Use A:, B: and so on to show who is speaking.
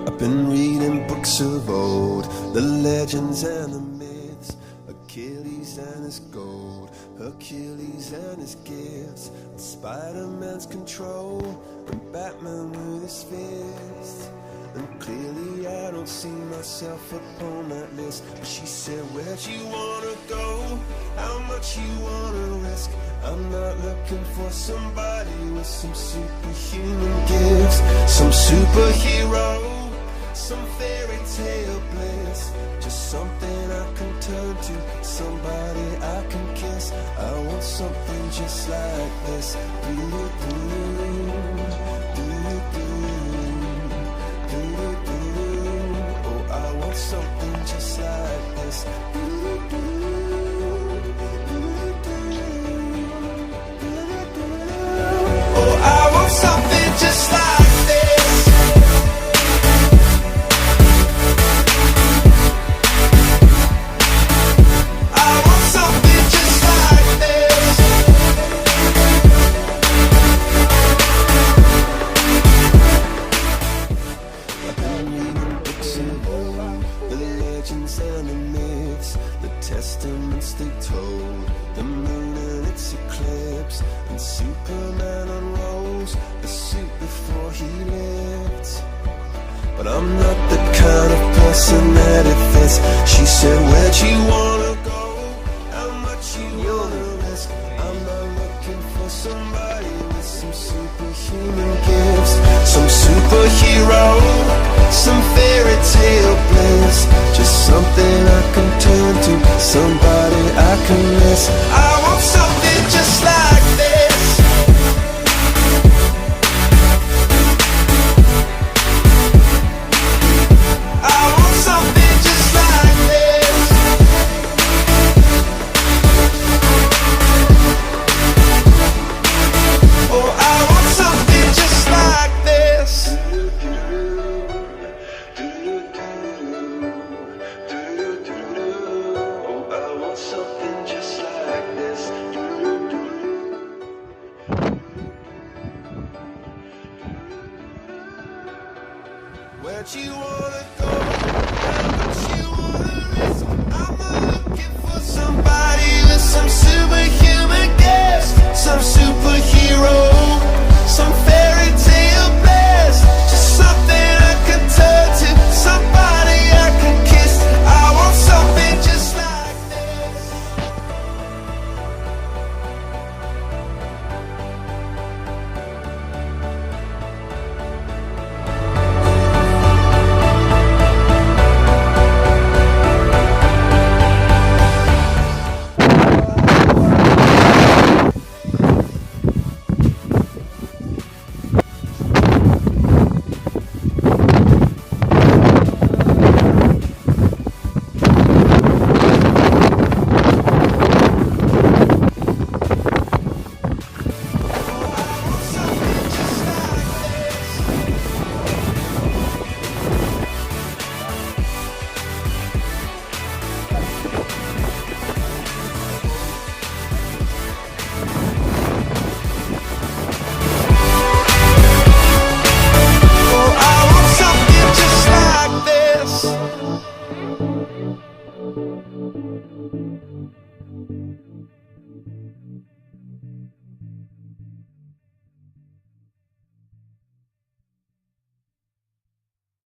A: I've been reading books of old, the legends and the myths, Achilles and his gold, Hercules and his gifts, and Spider-Man's control, and Batman with his fists. And clearly I don't see myself upon that list. But she said, where'd you wanna go? How much you wanna risk? I'm not looking for somebody with some superhuman gifts, some superhero, some fairy tale bliss, just something I can turn to, somebody I can kiss. I want something just like this. Oh, I want something just like this. Oh, I want something just like this. I want something just like this. I've been reading books of old, the legends and the myths, the testaments they told, the moon and its eclipse, and Superman unrolls the suit before he lived. But I'm not the kind of person that it fits. She said, where'd you wanna go? How much you wanna risk? I'm not looking for somebody with some superhuman gifts, some superhero, some fairy tale bliss, just something I can turn to, somebody I can miss. I want something just like this. I want something just like this. Oh, I want something just like this. Oh, I want something just like this. Where'd you want